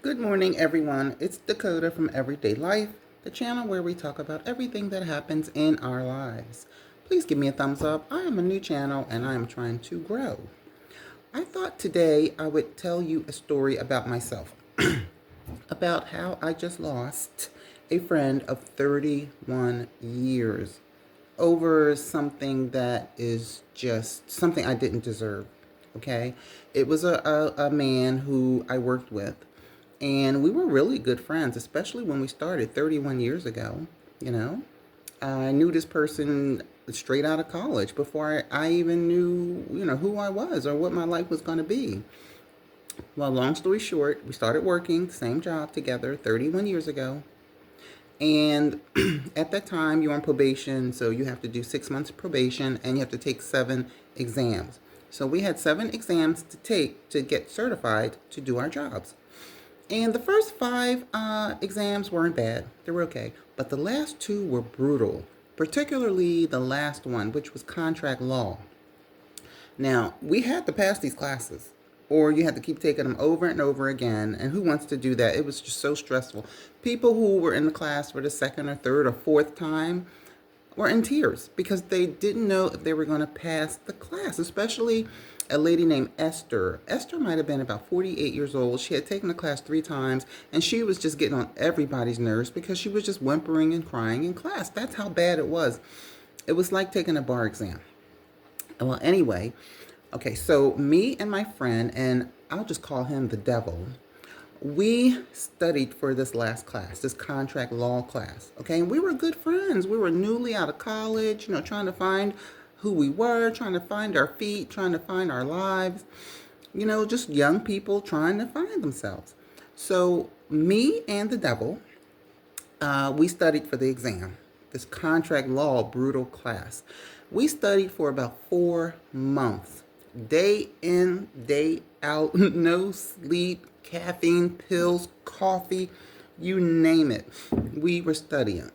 Good morning, everyone. It's Dakota from Everyday Life, the channel where we talk about everything that happens in our lives. Please give me a thumbs up. I am a new channel and I am trying to grow. I thought today I would tell you a story about myself, about how I just lost a friend of 31 years over something that is just something I didn't deserve. Okay. It was a man who I worked with, and we were really good friends, especially when we started 31 years ago. You know, I knew this person straight out of college before I even knew, who I was or what my life was going to be. Well, long story short, we started working the same job together 31 years ago. And at that time, you're on probation, so you have to do 6 months probation and you have to take 7 exams. So we had 7 exams to take to get certified to do our jobs. And the first 5 exams weren't bad, they were okay. But the last 2 were brutal, particularly the last one, which was contract law. Now, we had to pass these classes, or you had to keep taking them over and over again. And who wants to do that? It was just so stressful. People who were in the class for the second or third or fourth time were in tears because they didn't know if they were going to pass the class, especially a lady named Esther. Esther might have been about 48 years old. She had taken the class 3 times, and she was just getting on everybody's nerves because she was just whimpering and crying in class. That's how bad it was. It was like taking a bar exam. Well, anyway, okay, so me and my friend, and I'll just call him the devil, we studied for this last class, this contract law class. Okay, and we were good friends. We were newly out of college, trying to find who we were, trying to find our feet, trying to find our lives, just young people trying to find themselves. So, me and the devil, we studied for the exam, this contract law brutal class. We studied for about 4 months, day in, day out, no sleep, caffeine, pills, coffee, you name it. We were studying.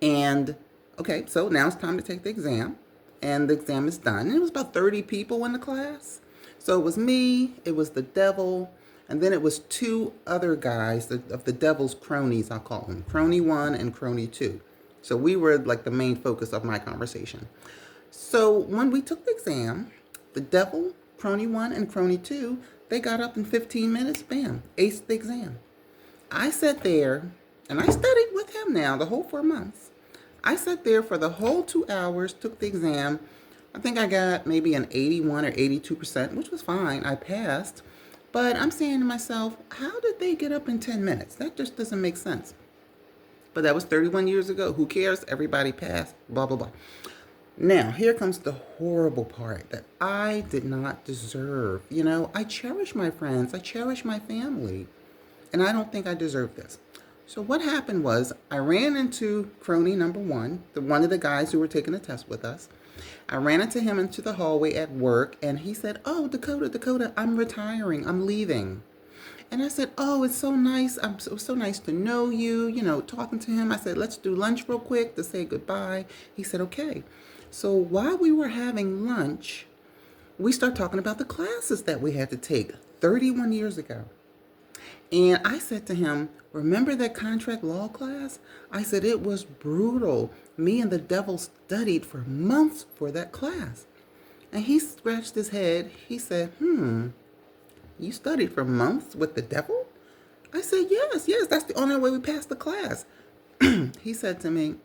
And okay, so now it's time to take the exam. And the exam is done. And it was about 30 people in the class. So it was me, it was the devil, and then it was 2 other guys of the devil's cronies, I'll call them. Crony 1 and Crony 2. So we were like the main focus of my conversation. So when we took the exam, the devil, Crony 1 and Crony 2, they got up in 15 minutes, bam, aced the exam. I sat there and I studied with him now the whole 4 months. I sat there for the whole 2 hours, took the exam. I think I got maybe an 81 or 82%, which was fine. I passed. But I'm saying to myself, how did they get up in 10 minutes? That just doesn't make sense. But that was 31 years ago. Who cares? Everybody passed, blah, blah, blah. Now, here comes the horrible part that I did not deserve. I cherish my friends. I cherish my family. And I don't think I deserve this. So what happened was I ran into crony number 1, one of the guys who were taking the test with us. I ran into him into the hallway at work, and he said, "Oh, Dakota, I'm retiring. I'm leaving." And I said, "Oh, it's so nice. So nice to know you." Talking to him, I said, "Let's do lunch real quick to say goodbye." He said, "Okay." So while we were having lunch, we started talking about the classes that we had to take 31 years ago. And I said to him, "Remember that contract law class?" I said, "It was brutal. Me and the devil studied for months for that class." And he scratched his head. He said, "You studied for months with the devil?" I said, yes, that's the only way we passed the class." He said to me,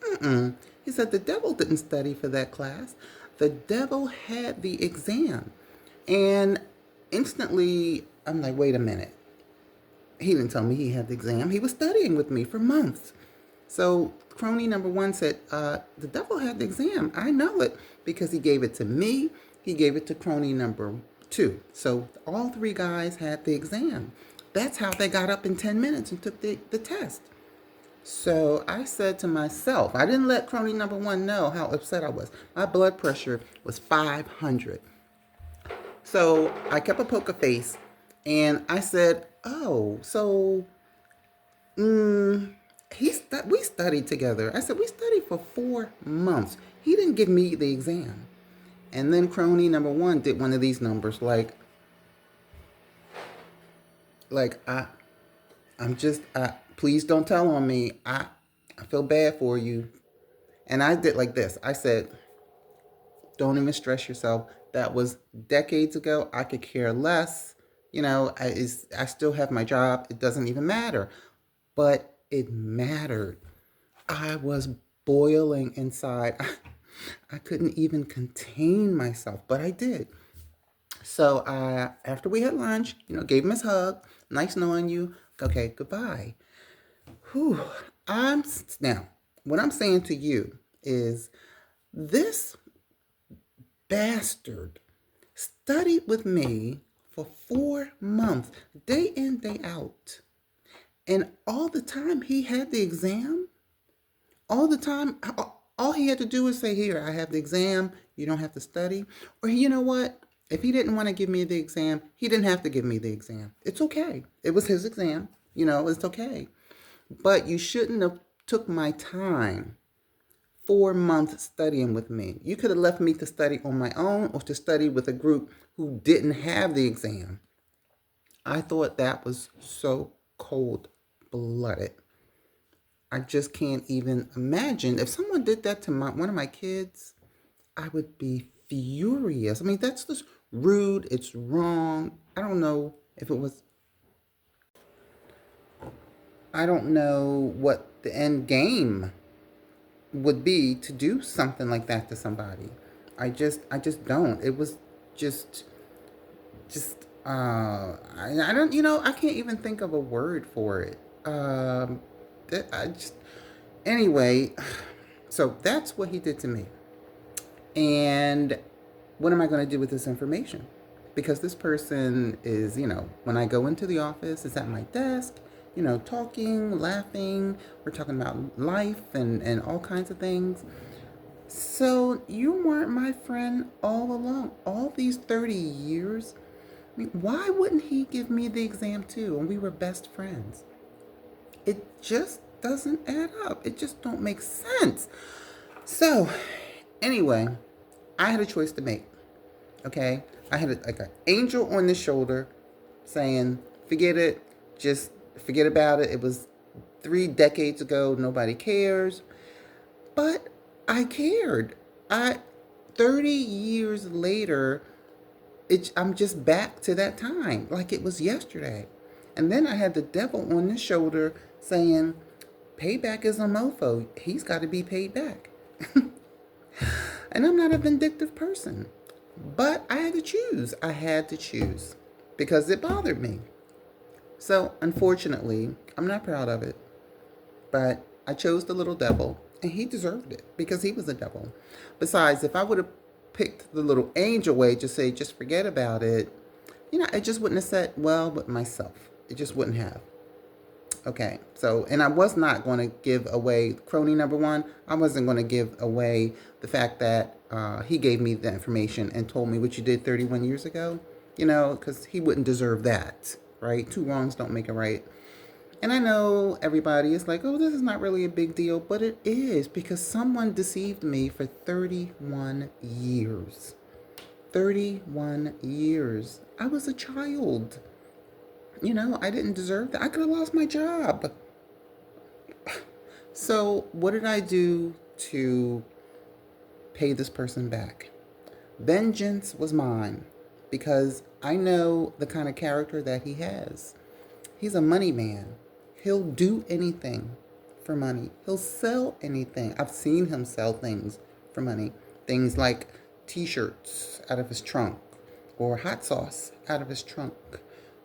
"Mm-mm." He said, "The devil didn't study for that class. The devil had the exam." And instantly, I'm like, wait a minute. He didn't tell me he had the exam. He was studying with me for months. So crony number 1 said, "The devil had the exam. I know it because he gave it to me. He gave it to crony number 2. So all 3 guys had the exam. That's how they got up in 10 minutes and took the test." So I said to myself, I didn't let crony number 1 know how upset I was. My blood pressure was 500. So I kept a poker face and I said, "Oh, so we studied together." I said, "We studied for 4 months. He didn't give me the exam." And then crony number 1 did one of these numbers like, Like I'm just please don't tell on me. I feel bad for you. And I did like this. I said, don't even stress yourself. That was decades ago. I could care less. I still have my job. It doesn't even matter. But it mattered. I was boiling inside. I couldn't even contain myself, but I did. So after we had lunch, gave him his hug. Nice knowing you. Okay, goodbye. Whew. Now, what I'm saying to you is this bastard studied with me for 4 months, day in, day out. And all the time he had the exam, all the time, all he had to do was say, here, I have the exam. You don't have to study. Or you know what? If he didn't want to give me the exam, he didn't have to give me the exam. It's okay. It was his exam. It's okay. But you shouldn't have took my time 4 months studying with me. You could have left me to study on my own or to study with a group who didn't have the exam. I thought that was so cold blooded. I just can't even imagine. If someone did that to one of my kids, I would be furious. I mean, that's just rude. It's wrong. I don't know what the end game would be to do something like that to somebody. I just don't. It was just I don't, I can't even think of a word for it. I just anyway, so that's what he did to me. And what am I going to do with this information? Because this person is, when I go into the office, is at my desk, talking, laughing. We're talking about life and all kinds of things. So you weren't my friend all along, all these 30 years. I mean, why wouldn't he give me the exam too? And we were best friends. It just doesn't add up. It just don't make sense. So, anyway, I had a choice to make. Okay, I had like an angel on the shoulder, saying, "Forget it. Just forget about it. It was 3 decades ago. Nobody cares." But I cared. I 30 years later, I'm just back to that time like it was yesterday. And then I had the devil on the shoulder saying, payback is a mofo. He's got to be paid back. And I'm not a vindictive person. But I had to choose. I had to choose because it bothered me. So, unfortunately, I'm not proud of it. But I chose the little devil, and he deserved it because he was a devil. Besides, if I would have picked the little angel way to say, just forget about it, it just wouldn't have said well with myself. It just wouldn't have. Okay, so, and I was not going to give away crony number one. I wasn't going to give away the fact that he gave me the information and told me what you did 31 years ago, because he wouldn't deserve that, right? Two wrongs don't make a right. And I know everybody is like, oh, this is not really a big deal, but it is because someone deceived me for 31 years. 31 years. I was a child. I didn't deserve that. I could have lost my job. So, what did I do to pay this person back? Vengeance was mine because I know the kind of character that he has. He's a money man. He'll do anything for money. He'll sell anything. I've seen him sell things for money. Things like t-shirts out of his trunk or hot sauce out of his trunk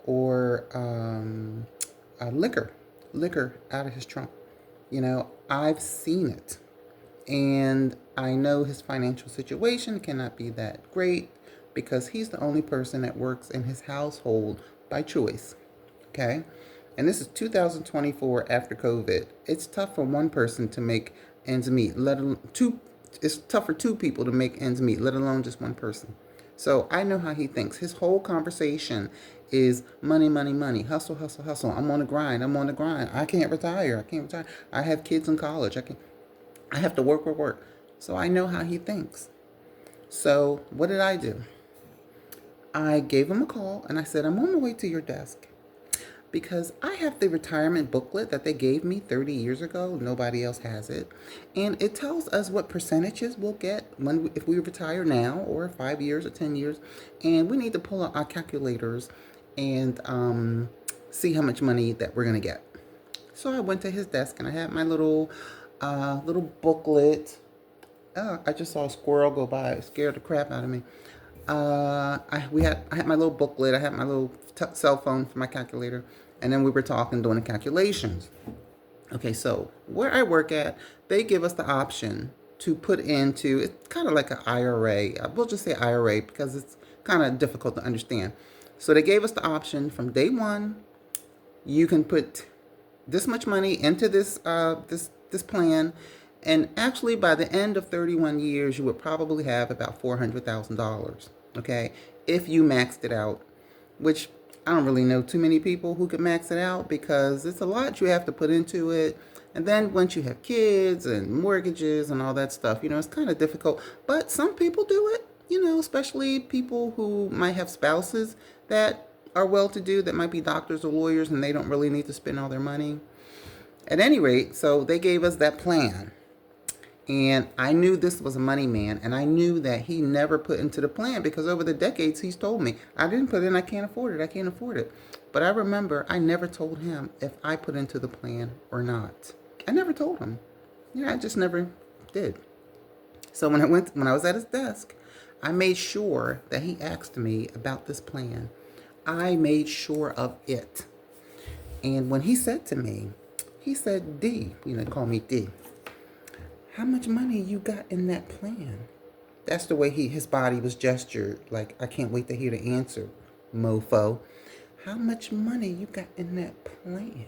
or liquor out of his trunk. I've seen it. And I know his financial situation cannot be that great because he's the only person that works in his household by choice. Okay? And this is 2024 after COVID. It's tough for one person to make ends meet, let alone two. It's tough for two people to make ends meet, let alone just one person. So I know how he thinks. His whole conversation is money, money, money, hustle, hustle, hustle. I'm on the grind. I'm on the grind. I can't retire. I can't retire. I have kids in college. I have to work, work, work. So I know how he thinks. So what did? I gave him a call and I said, I'm on my way to your desk. because I have the retirement booklet that they gave me 30 years ago. Nobody else has it. And it tells us what percentages we'll get if we retire now or 5 years or 10 years. And we need to pull out our calculators and see how much money that we're going to get. So I went to his desk and I had my little booklet. Oh, I just saw a squirrel go by. It scared the crap out of me. I had my little booklet. I had my little cell phone for my calculator, and then we were talking, doing the calculations. Okay, so where I work at, they give us the option to put into, it's kind of like an IRA. We'll just say IRA because it's kind of difficult to understand. So they gave us the option from day one. You can put this much money into this plan, and actually by the end of 31 years, you would probably have about $400,000. Okay, if you maxed it out, which I don't really know too many people who could max it out because it's a lot you have to put into it. And then once you have kids and mortgages and all that stuff, it's kind of difficult. But some people do it, especially people who might have spouses that are well-to-do, that might be doctors or lawyers, and they don't really need to spend all their money. At any rate, so they gave us that plan. And I knew this was a money man, and I knew that he never put into the plan because over the decades he's told me, I didn't put in, I can't afford it, I can't afford it. But I remember I never told him if I put into the plan or not. I never told him. I just never did. So when I was at his desk, I made sure that he asked me about this plan. I made sure of it. And when he said to me, he said, D, call me D. How much money you got in that plan? That's the way his body was gestured. Like, I can't wait to hear the answer, mofo. How much money you got in that plan?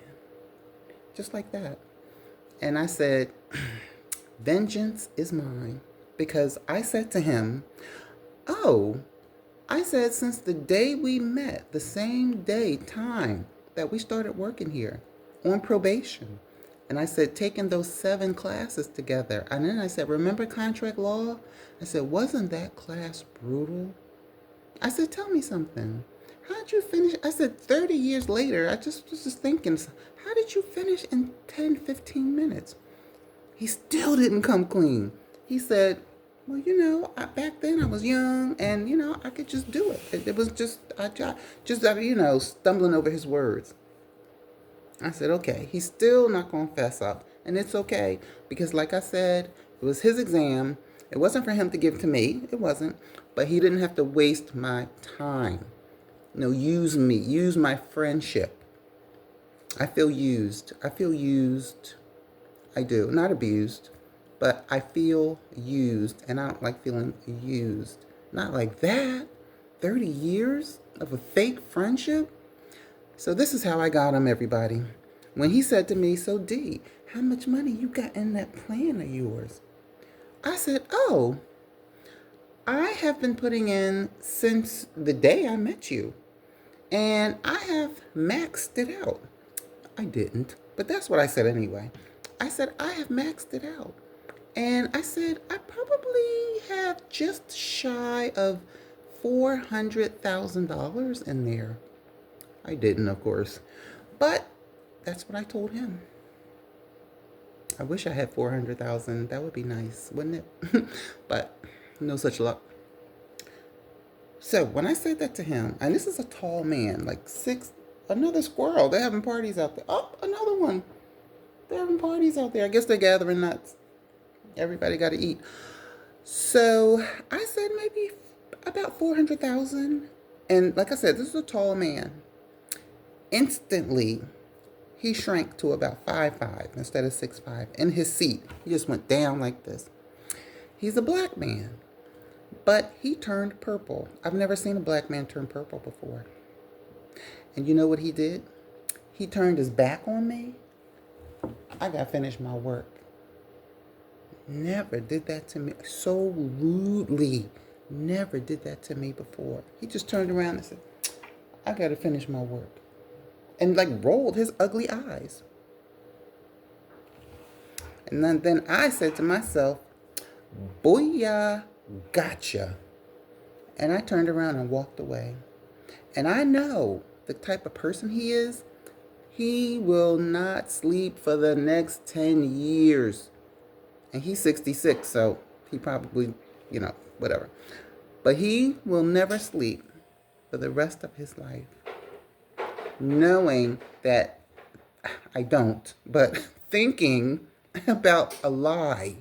Just like that. And I said, vengeance is mine. Because I said to him, I said, since the day we met, the same day, time that we started working here on probation. And I said, taking those 7 classes together. And then I said, remember contract law? I said, wasn't that class brutal? I said, tell me something. How'd you finish? I said, 30 years later, I just was just thinking, how did you finish in 10, 15 minutes? He still didn't come clean. He said, well, back then I was young and, I could just do it. It was just stumbling over his words. I said, okay, he's still not going to fess up. And it's okay because, like I said, it was his exam. It wasn't for him to give to me. It wasn't. But he didn't have to waste my time. Use me. Use my friendship. I feel used. I do. Not abused, but I feel used. And I don't like feeling used. Not like that. 30 years of a fake friendship? So this is how I got him, everybody. When he said to me, so D, how much money you got in that plan of yours? I said, I have been putting in since the day I met you. And I have maxed it out. I didn't, but that's what I said anyway. I said, I have maxed it out. And I said, I probably have just shy of $400,000 in there. I didn't, of course, but that's what I told him. I wish I had 400,000. That would be nice, wouldn't it? But no such luck. So when I said that to him, and this is a tall man, like 6, another squirrel. They're having parties out there. Oh, another one. They're having parties out there. I guess they're gathering nuts. Everybody got to eat. So I said maybe about 400,000. And like I said, this is a tall man. Instantly, he shrank to about 5'5" instead of 6'5" in his seat. He just went down like this. He's a black man, but he turned purple. I've never seen a black man turn purple before. And you know what he did? He turned his back on me. I got to finish my work. Never did that to me so rudely. Never did that to me before. He just turned around and said, I got to finish my work. And rolled his ugly eyes. And then I said to myself, booyah, gotcha. And I turned around and walked away. And I know the type of person he is. He will not sleep for the next 10 years. And he's 66, so he probably, whatever. But he will never sleep for the rest of his life, knowing that I don't, but thinking about a lie.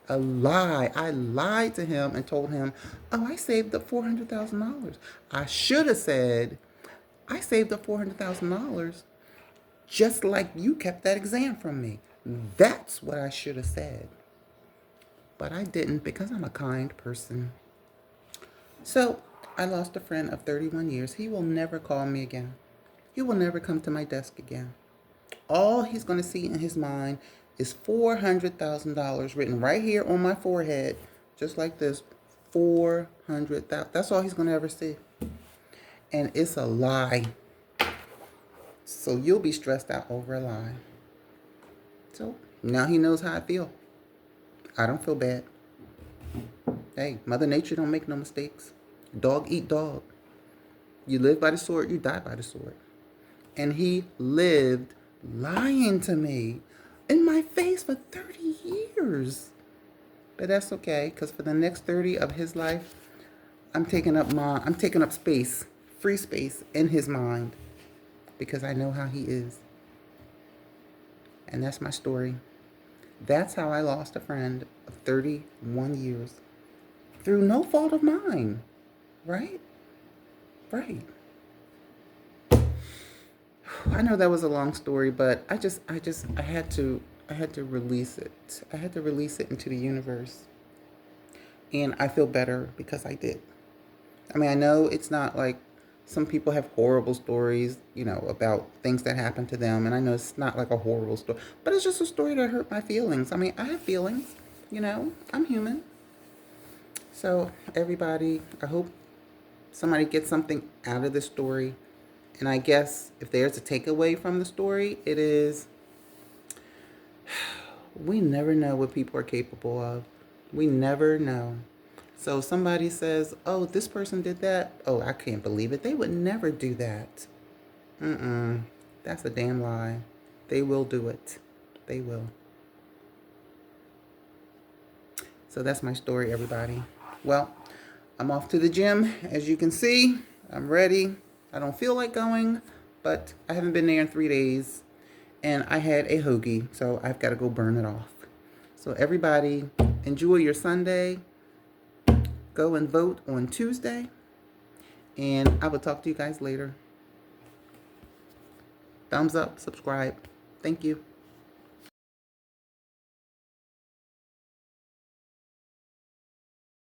A lie. I lied to him and told him, oh, I saved up $400,000. I should have said, I saved up $400,000 just like you kept that exam from me. That's what I should have said. But I didn't because I'm a kind person. So I lost a friend of 31 years. He will never call me again. He will never come to my desk again. All he's going to see in his mind is $400,000 written right here on my forehead, just like this. 400,000. That's all he's going to ever see. And it's a lie. So you'll be stressed out over a lie. So now he knows how I feel. I don't feel bad. Hey, Mother Nature don't make no mistakes. Dog eat dog. You live by the sword, you die by the sword. And he lived lying to me in my face for 30 years. But that's okay, because for the next 30 of his life, I'm taking up space, free space in his mind, because I know how he is. And that's my story. That's how I lost a friend of 31 years. Through no fault of mine. Right? Right. I know that was a long story, but I had to release it. I had to release it into the universe. And I feel better because I did. I mean, I know it's not like some people have horrible stories, about things that happened to them. And I know it's not like a horrible story, but it's just a story that hurt my feelings. I mean, I have feelings, I'm human. So everybody, I hope somebody gets something out of this story. And I guess if there's a takeaway from the story, it is we never know what people are capable of. We never know. So somebody says, oh, this person did that. Oh, I can't believe it. They would never do that. That's a damn lie. They will do it. They will. So that's my story, everybody. Well, I'm off to the gym. As you can see, I'm ready. I don't feel like going, but I haven't been there in 3 days. And I had a hoagie, so I've got to go burn it off. So everybody, enjoy your Sunday. Go and vote on Tuesday. And I will talk to you guys later. Thumbs up, subscribe. Thank you.